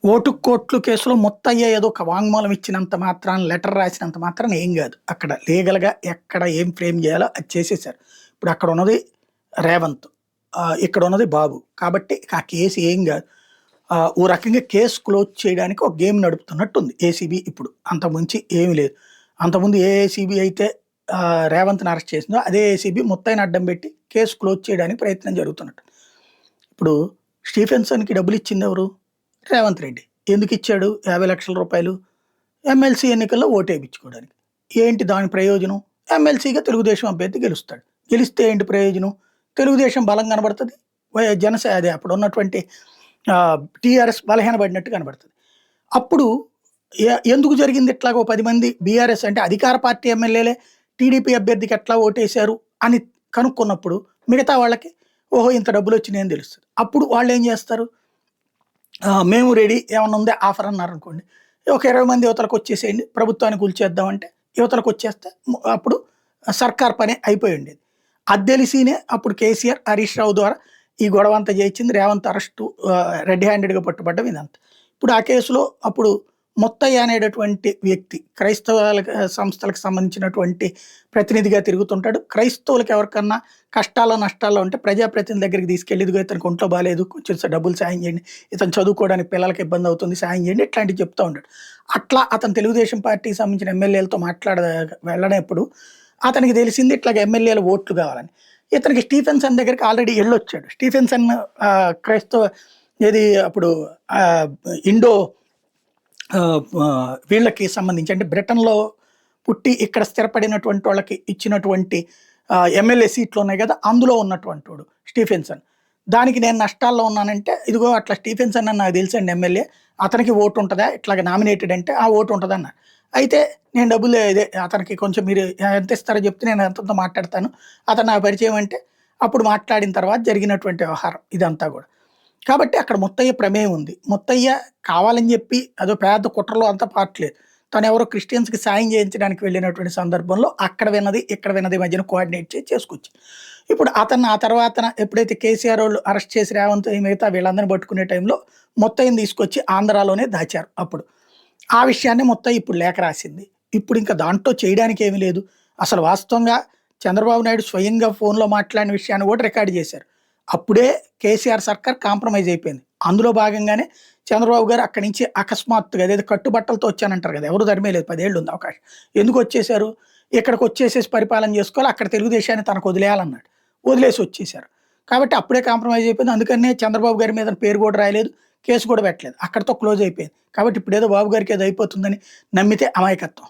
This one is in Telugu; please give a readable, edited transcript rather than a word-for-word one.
ఓటు కోట్లు కేసులో ముత్తయ్య ఏదో ఒక వాంగ్మూలం ఇచ్చినంత మాత్రాన, లెటర్ రాసినంత మాత్రాన ఏం గాదు. అక్కడ లీగల్‌గా ఎక్కడ ఏం ఫ్రేమ్ జేయాలో అది చేసేసారు. ఇప్పుడు అక్కడున్నది రేవంత్. ఇక్కడున్నది బాబు. కాబట్టి ఆ కేసు ఏం గాదు. ఓ రకంగా కేస్ క్లోజ్ చేయడానికి ఒక గేమ్ నడుపుతున్నట్టుంది ఏసీబీ ఇప్పుడు. అంతకుమించి ఏమి లేదు. అంతకుముందు ఏ ఏసీబీ అయితే రేవంత్‌ని అరెస్ట్ చేసిందో అదే ఏసీబీ ముత్తయ్యని అడ్డం పెట్టి కేస్ క్లోజ్ చేయడానికి ప్రయత్నం జరుగుతున్నట్టు. ఇప్పుడు స్టీఫెన్సన్‌కి డబ్బులిచ్చిందెవరు? రేవంత్ రెడ్డి. ఎందుకిచ్చాడు రూ. 50,00,000? ఎమ్మెల్సీ ఎన్నికల్లో ఓటేపిచ్చుకోవడానికి. ఏంటి దాని ప్రయోజనం? ఎమ్మెల్సీగా తెలుగుదేశం అభ్యర్థి గెలుస్తాడు. గెలిస్తే ఏంటి ప్రయోజనం? తెలుగుదేశం బలం కనబడతది. అదే అప్పుడున్నటువంటి టీఆర్ఎస్ బలహీనపడినట్టు కనబడతది. అప్పుడు ఎందుకు జరిగింది ఇట్లాగో 10 మంది బీఆర్ఎస్ అంటే అధికార పార్టీ ఎమ్మెల్యేలే టీడీపీ అభ్యర్థికి ఎట్లా ఓటేశారు అని కనుక్కున్నప్పుడు మిగతా వాళ్ళకి ఓహో! ఇంత డబ్బులొచ్చినాయని తెలుస్తది. అప్పుడు వాళ్ళేం జేస్తారు? మేము రెడీ ఏమన్నా ఉందా ఆఫర్ అన్నారనుకోండి. ఒక 20 మంది యువతలకొచ్చేసేయండి. ప్రభుత్వాన్ని కూల్చేద్దామంటే యువతలకొచ్చేస్తే అప్పుడు సర్కార్ పని అయిపోయి ఉండేది. అది తెలిసినే అప్పుడు కేసీఆర్, హరీష్ రావు ద్వారా ఈ గొడవంతా చేయించింది. రేవంత్ అరెస్టు రెడ్ హ్యాండెడ్‌గా పట్టుబడ్డం ఇదంతా. ఇప్పుడు ఆ కేసులో అప్పుడు ముత్తయ్య అనేటటువంటి వ్యక్తి క్రైస్తవాలకు సంస్థలకు సంబంధించినటువంటి ప్రతినిధిగా తిరుగుతుంటాడు. క్రైస్తవులకు ఎవరికన్నా కష్టాల్లో, నష్టాల్లో ఉంటే ప్రజాప్రతినిధి దగ్గరికి తీసుకెళ్ళి ఇదిగో ఇతనికి ఒంట్లో బాలేదు. కొంచెం డబ్బులు సాయం చేయండి. ఇతను చదువుకోవడానికి పిల్లలకి ఇబ్బంది అవుతుంది. సాయం చేయండి. ఇట్లాంటివి చెప్తా ఉంటాడు. అట్లా అతను తెలుగుదేశం పార్టీకి సంబంధించిన ఎమ్మెల్యేలతో వెళ్ళనప్పుడు అతనికి తెలిసింది ఇట్లాగ ఎమ్మెల్యేల ఓట్లు కావాలని. ఇతనికి స్టీఫెన్సన్ దగ్గరికి ఆల్రెడీ ఎళ్ళొచ్చాడు. స్టీఫెన్సన్ క్రైస్తవ ఏది అప్పుడు ఇండో వీళ్ళకి సంబంధించి అంటే బ్రిటన్‌లో పుట్టి ఇక్కడ స్థిరపడినటువంటి వాళ్ళకి ఇచ్చినటువంటి ఎమ్మెల్యే సీట్లు ఉన్నాయి గదా! అందులో ఉన్నటువంటోడు స్టీఫెన్సన్. దానికి నేను నష్టాల్లో ఉన్నానంటే, ఇదిగో అట్లా స్టీఫెన్సన్ అని నాకు తెలుసండి ఎమ్మెల్యే. అతనికి ఓటు ఉంటదా? ఇట్లాగ నామినేటెడ్ అంటే, ఆ ఓటు ఉంటదన్నారు. అయితే నేను డబ్బులు అతనికి కొంచెం మీరు ఎంత ఇస్తారో చెప్తే నేను అంతంతో మాట్లాడతాను. అతను నాకు పరిచయం అంటే, అప్పుడు మాట్లాడిన తర్వాత జరిగినటువంటి వ్యవహారం ఇదంతా గూడా. కాబట్టి అక్కడ ముత్తయ్య ప్రమేయం ఉంది. ముత్తయ్య కావాలని జెప్పి అదో పెద్ద కుట్రలో అంతా పార్ట్ లేదు. తనెవరో క్రిస్టియన్స్‌కి సాయం చేయించడానికి వెళ్ళినటువంటి సందర్భంలో అక్కడ విన్నది, ఇక్కడ విన్నది మధ్యన కోఆర్డినేట్ చేసి చేసుకొచ్చింది. ఇప్పుడు అతన్ని ఆ తర్వాతన ఎప్పుడైతే కేసీఆర్ వోళ్ళు అరెస్ట్ చేసి రేవంత్ మిగతా వీళ్ళందరిని పట్టుకునే టైంలో ముత్తయ్యని తీసుకొచ్చి ఆంధ్రాలోనే దాచారు అప్పుడు. ఆ విషయాన్ని ముత్తయ్య ఇప్పుడు లేఖ రాసింది. ఇప్పుడు ఇంకా దాంట్లో చేయడానికి ఏమీ లేదు. అసలు వాస్తవంగా చంద్రబాబు నాయుడు స్వయంగా ఫోన్‌లో మాట్లాడిన విషయాన్ని కూడా రికార్డ్ చేశారు. అప్పుడే కేసీఆర్ సర్కార్ కాంప్రమైజ్ అయిపోయింది. అందులో భాగంగానే చంద్రబాబు గారు అక్కడి నుంచి అకస్మాత్తుగా అదేదో కట్టుబట్టలతో వచ్చానంటారు కదా! ఎవరు తరిమేయలేదు 10 ఏళ్ళు ఉంది అవకాశం. ఎందుకొచ్చేసారు? ఇక్కడికొచ్చేసేసి పరిపాలన చేసుకోవాలి. అక్కడ తెలుగుదేశాన్ని తనకు వదిలేయాలన్నాడు. వదిలేసి వచ్చేసారు. కాబట్టి అప్పుడే కాంప్రమైజ్ అయిపోయింది. అందుకనే చంద్రబాబు గారి మీద పేరు కూడా రాయలేదు. కేసు కూడా పెట్టలేదు. అక్కడితో క్లోజ్ అయిపోయింది. కాబట్టి ఇప్పుడేదో బాబు గారికి ఏదో అయిపోతుందని నమ్మితే అమాయకత్వం.